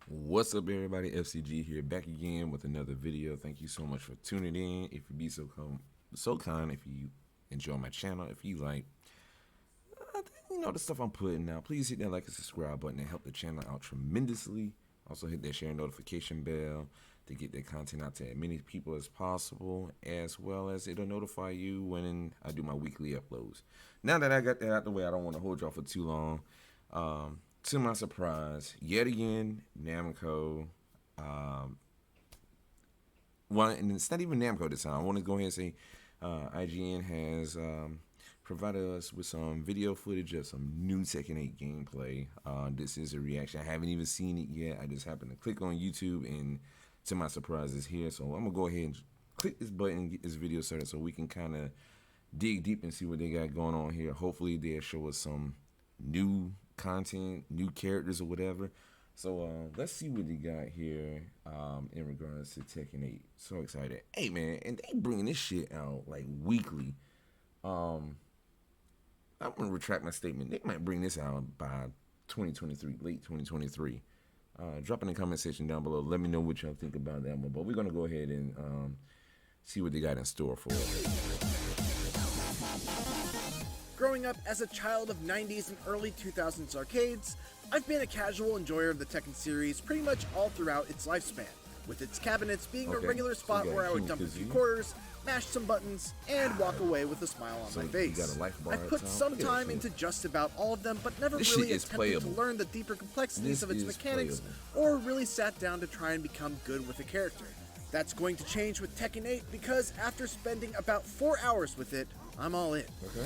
What's up, everybody? FCG here, back again with another video. Thank you so much for tuning in. If you be so kind, if you enjoy my channel, if you like, the stuff I'm putting out, please hit that like and subscribe button and help the channel out tremendously. Also hit that share notification bell to get that content out to as many people as possible, as well as it'll notify you when I do my weekly uploads. Now that I got that out the way, I don't want to hold y'all for too long. To my surprise, yet again, Namco, well, and it's not even Namco this time. I want to go ahead and say IGN has provided us with some video footage of some new Tekken 8 gameplay. This is a reaction. I haven't even seen it yet. I just happened to click on YouTube, and to my surprise, it's here. So I'm going to go ahead and click this button and get this video started so we can kind of dig deep and see what they got going on here. Hopefully, they'll show us some new content, new characters or whatever. So let's see what they got here in regards to Tekken 8. So excited. Hey man, and they bringing this shit out like weekly. I'm gonna retract my statement. They might bring this out by 2023, late 2023. Drop in the comment section down below. Let me know what y'all think about that one. But we're gonna go ahead and see what they got in store for us. Growing up as a child of 90s and early 2000s arcades, I've been a casual enjoyer of the Tekken series pretty much all throughout its lifespan, with its cabinets being a regular spot where I would dump a few quarters, mash some buttons, and walk away with a smile on my face. I've put some time into just about all of them, but never really attempted to learn the deeper complexities of its mechanics or really sat down to try and become good with a character. That's going to change with Tekken 8 because after spending about 4 hours with it, I'm all in. Okay.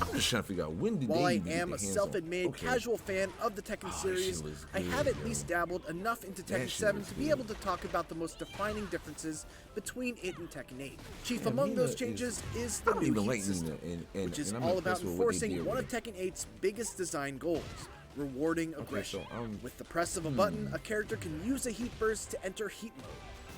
I'm just trying to figure out when did While I am a self-admitted casual fan of the Tekken series, I have at least dabbled enough into Tekken 7 to be able to talk about the most defining differences between it and Tekken 8. Chief among those changes is the new heat system, which is all about enforcing one of Tekken 8's biggest design goals: rewarding aggression. With the press of a button, a character can use a heat burst to enter heat mode.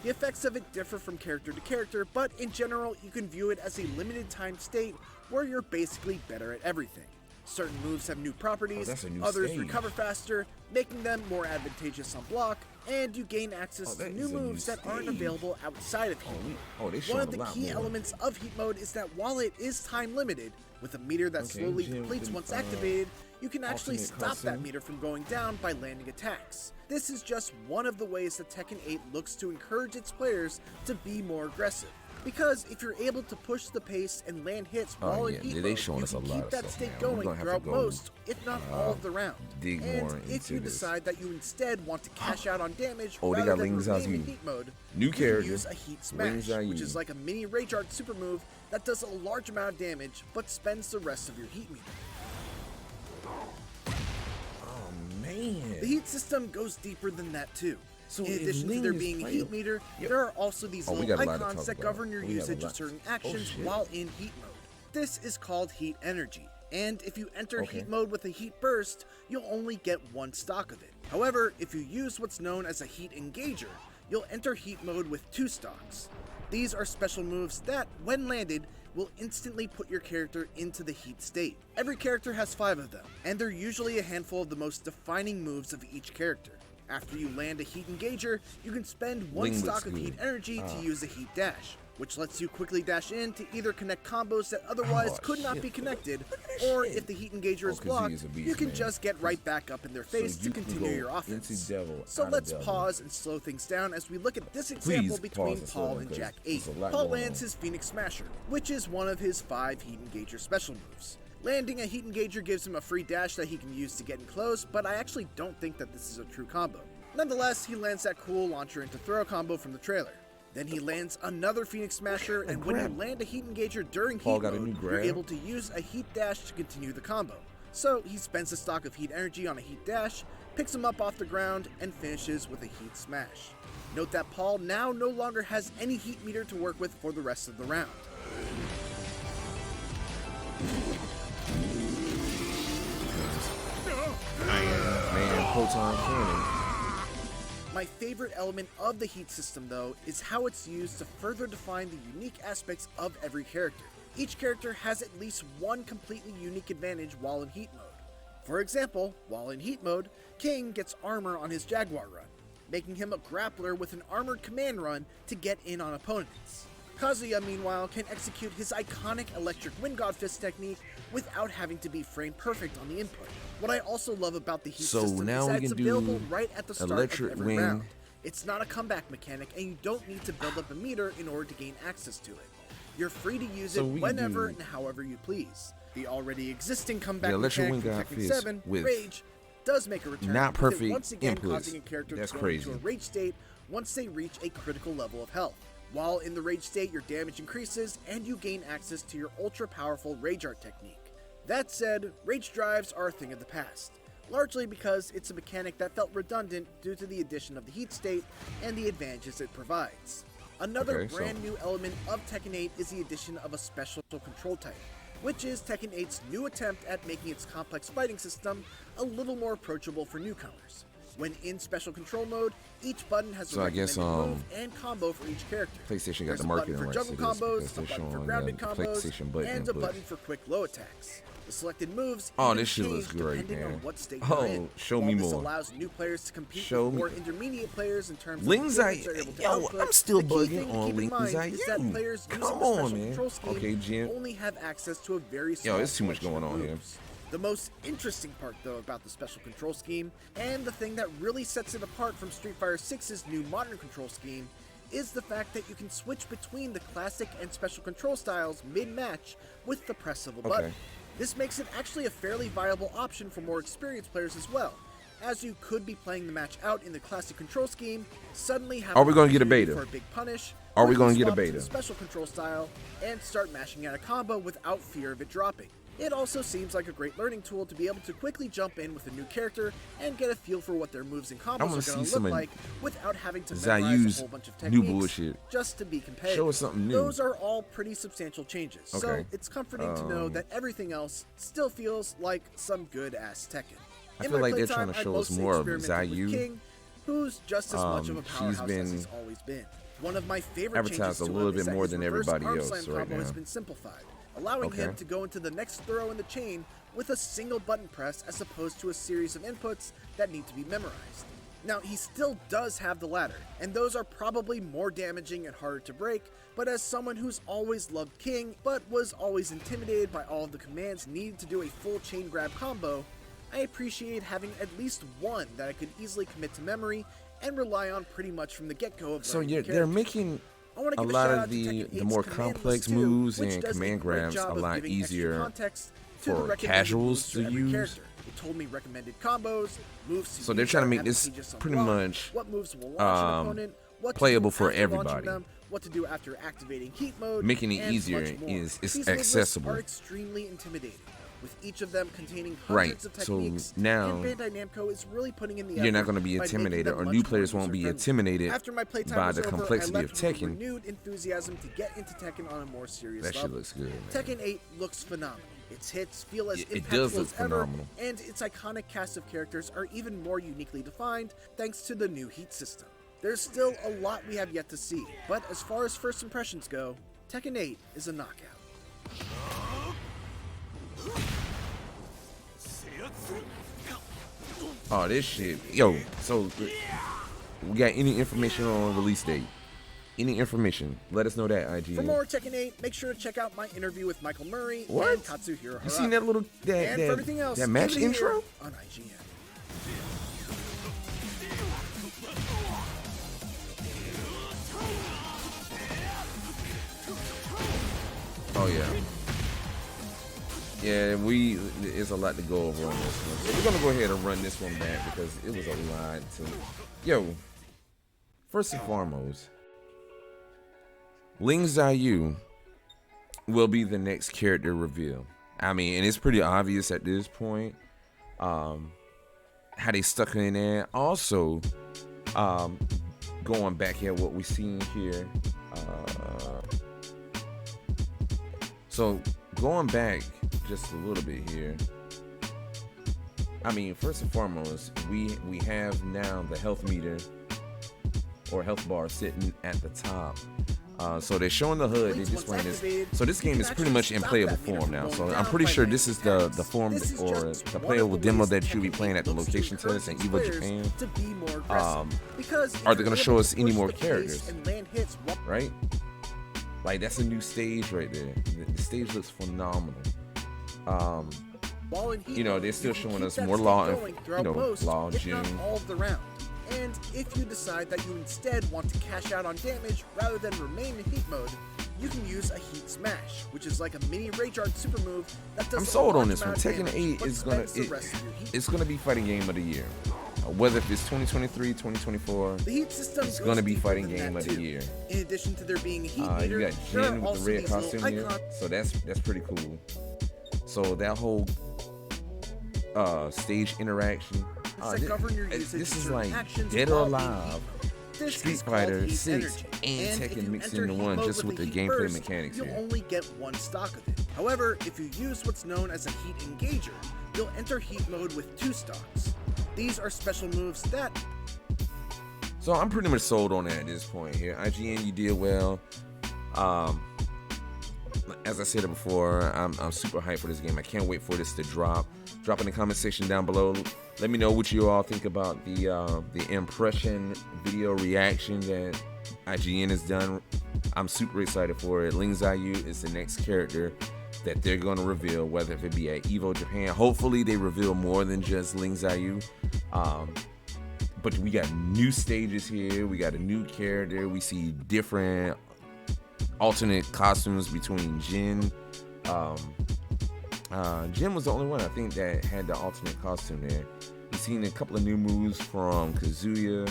The effects of it differ from character to character, but in general, you can view it as a limited time state where you're basically better at everything. Certain moves have new properties, others recover faster, making them more advantageous on block, and you gain access to new moves that aren't available outside of heat mode. One of the key elements of heat mode is that while it is time limited, with a meter that slowly depletes once activated, you can actually stop that meter from going down by landing attacks. This is just one of the ways that Tekken 8 looks to encourage its players to be more aggressive. Because if you're able to push the pace and land hits while in heat mode, you can keep that state going throughout most, if not all of the round. And if you decide that you instead want to cash out on damage rather than remain in heat mode, you can use a Heat Smash, which is like a mini Rage Art super move that does a large amount of damage but spends the rest of your heat meter. The heat system goes deeper than that too. So in addition to there being a heat meter, there are also these little icons that govern your usage of certain actions while in heat mode. This is called heat energy, and if you enter heat mode with a heat burst, you'll only get one stock of it. However, if you use what's known as a heat engager, you'll enter heat mode with 2 stocks. These are special moves that, when landed, will instantly put your character into the heat state. Every character has 5 of them, and they're usually a handful of the most defining moves of each character. After you land a heat engager, you can spend 1 stock of heat energy to use a heat dash, which lets you quickly dash in to either connect combos that otherwise could not be connected, or if the heat engager is blocked, you can just get right back up in their face to continue your offense. So let's pause and slow things down as we look at this example between Paul and Jack 8. Paul lands his Phoenix Smasher, which is one of his 5 heat engager special moves. Landing a heat engager gives him a free dash that he can use to get in close, but I actually don't think that this is a true combo. Nonetheless, he lands that cool launcher into throw combo from the trailer. Then he lands another Phoenix Smasher, and when you land a heat engager during heat mode, you're able to use a heat dash to continue the combo. So he spends a stock of heat energy on a heat dash, picks him up off the ground, and finishes with a heat smash. Note that Paul now no longer has any heat meter to work with for the rest of the round. My favorite element of the heat system, though, is how it's used to further define the unique aspects of every character. Each character has at least one completely unique advantage while in heat mode. For example, while in heat mode, King gets armor on his Jaguar run, making him a grappler with an armored command run to get in on opponents. Kazuya, meanwhile, can execute his iconic electric Wind God Fist technique without having to be frame perfect on the input. What I also love about the heat system is that it's available right at the start of every round. It's not a comeback mechanic, and you don't need to build up a meter in order to gain access to it. You're free to use it whenever and however you please. The already existing comeback mechanic from Tekken 7, Rage, does make a return, not perfect once again inputs. causing a character to go into a rage state once they reach a critical level of health. While in the rage state, your damage increases and you gain access to your ultra-powerful rage art technique. That said, rage drives are a thing of the past, largely because it's a mechanic that felt redundant due to the addition of the heat state and the advantages it provides. Another brand new element of Tekken 8 is the addition of a special control type, which is Tekken 8's new attempt at making its complex fighting system a little more approachable for newcomers. When in special control mode, each button has a recommended move and combo for each character. PlayStation got There's the a button marketing for rights juggle to this combos, a because button for they're grounded showing combos, and a input. button for quick low attacks. The selected moves this shit looks great, depending man. on what state you're in. Show me This more. allows new players to compete with more intermediate players in terms Ling of Xiayou. Yo, I'm still bugging on Ling is that Xiayou. players Come using the on, special man. control scheme Okay, Jim. only have access to a very small There's too much selection going of on here. moves. The most interesting part, though, about the special control scheme, and the thing that really sets it apart from Street Fighter VI's new modern control scheme, is the fact that you can switch between the classic and special control styles mid-match with the press of a button. This makes it actually a fairly viable option for more experienced players as well, as you could be playing the match out in the classic control scheme, suddenly have Are we going to get a opportunity beta? For a big punish, Are we going to get a swap beta? the special control style and start mashing out a combo without fear of it dropping. It also seems like a great learning tool to be able to quickly jump in with a new character and get a feel for what their moves and combos are going to look like without having to memorize a whole bunch of techniques just to be competitive. Show us something new. Those are all pretty substantial changes, so it's comforting to know that everything else still feels like some good-ass Tekken. I feel like they're trying to show us more of Xiayou, King, who's just as much of a powerhouse as he's always been. One of my favorite changes to him is that his reverse arm slam combo has been simplified, allowing him to go into the next throw in the chain with a single button press as opposed to a series of inputs that need to be memorized. Now, he still does have the latter, and those are probably more damaging and harder to break, but as someone who's always loved King, but was always intimidated by all of the commands needed to do a full chain grab combo, I appreciate having at least one that I could easily commit to memory and rely on pretty much from the get-go of learning the they're making a lot of the more complex moves and command grabs a lot easier for casuals to use. It told me recommended combos, moves to so they're trying to make this pretty much what moves will launch an opponent, what playable for after everybody. Them, what to do after activating heat mode, making it and easier much more. is These accessible. are extremely intimidating, with each of them containing hundreds of techniques. So now and Bandai Namco is really putting in the you're not going to be intimidated, or new players won't be intimidated by the complexity of Tekken. Renewed enthusiasm to get into Tekken on a more serious level. That shit looks good, man. Tekken 8 looks phenomenal. Its hits feel as it does impactful look as ever, phenomenal. and its iconic cast of characters are even more uniquely defined thanks to the new heat system. There's still a lot we have yet to see, but as far as first impressions go, Tekken 8 is a knockout. Oh, this shit. Yo, so we got any information on release date? Any information? Let us know that, IGN. For more Tekken 8, make sure to check out my interview with Michael Murray and Katsuhiro Harada. You seen that little that match intro? On IGN. Oh yeah. Yeah, it's a lot to go over on this one. So we're gonna go ahead and run this one back because it was a lot to. Yo, first and foremost, Ling Xiayou will be the next character reveal. I mean, and it's pretty obvious at this point how they stuck her in there. Also, going back at what we seen here. So going back just a little bit here. I mean, first and foremost, we have now the health meter or health bar sitting at the top So they're showing the hood, they're displaying this. So this game is pretty much in playable form now. So I'm pretty sure this is the form or the playable demo that you'll be playing at the location test in EVO Japan. Are they going to show us any more characters? Right? Like, that's a new stage right there. The stage looks phenomenal. You know, they're still showing us more Law, Law, June. And if you decide that you instead want to cash out on damage rather than remain in heat mode, you can use a heat smash, which is like a mini rage art super move that does. I'm sold on this one. Tekken 8 is gonna be fighting game of the year. Whether if it's 2023, 2024, the heat system it's gonna be fighting game of the year. In addition to there being a heat meter, you got Jin with the red costume here, so that's pretty cool. So that whole stage interaction. This is like Dead or Alive, Street Fighter 6, and Tekken mixed into one, just with the gameplay mechanics here. You'll only get one stock of it. However, if you use what's known as a heat engager, you'll enter heat mode with 2 stocks. These are special moves that... So I'm pretty much sold on that at this point here. IGN, you did well. As I said it before, I'm super hyped for this game. I can't wait for this to drop. Drop in the comment section down below. Let me know what you all think about the impression video reaction that IGN has done. I'm super excited for it. Ling Xiayou is the next character that they're going to reveal, whether if it be at EVO Japan. Hopefully they reveal more than just Ling Xiayou. But we got new stages here. We got a new character. We see different alternate costumes between Jin. Jin was the only one I think that had the alternate costume there. We've seen a couple of new moves from Kazuya,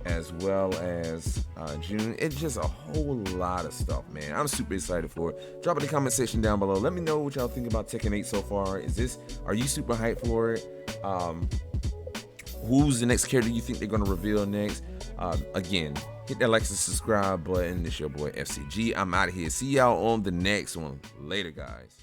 as well as June. It's just a whole lot of stuff, man. I'm super excited for it. Drop in the comment section down below. Let me know what y'all think about Tekken 8 so far. Are you super hyped for it? Who's the next character you think they're gonna reveal next? Again, hit that like and subscribe button. It's your boy FCG. I'm out of here. See y'all on the next one. Later, guys.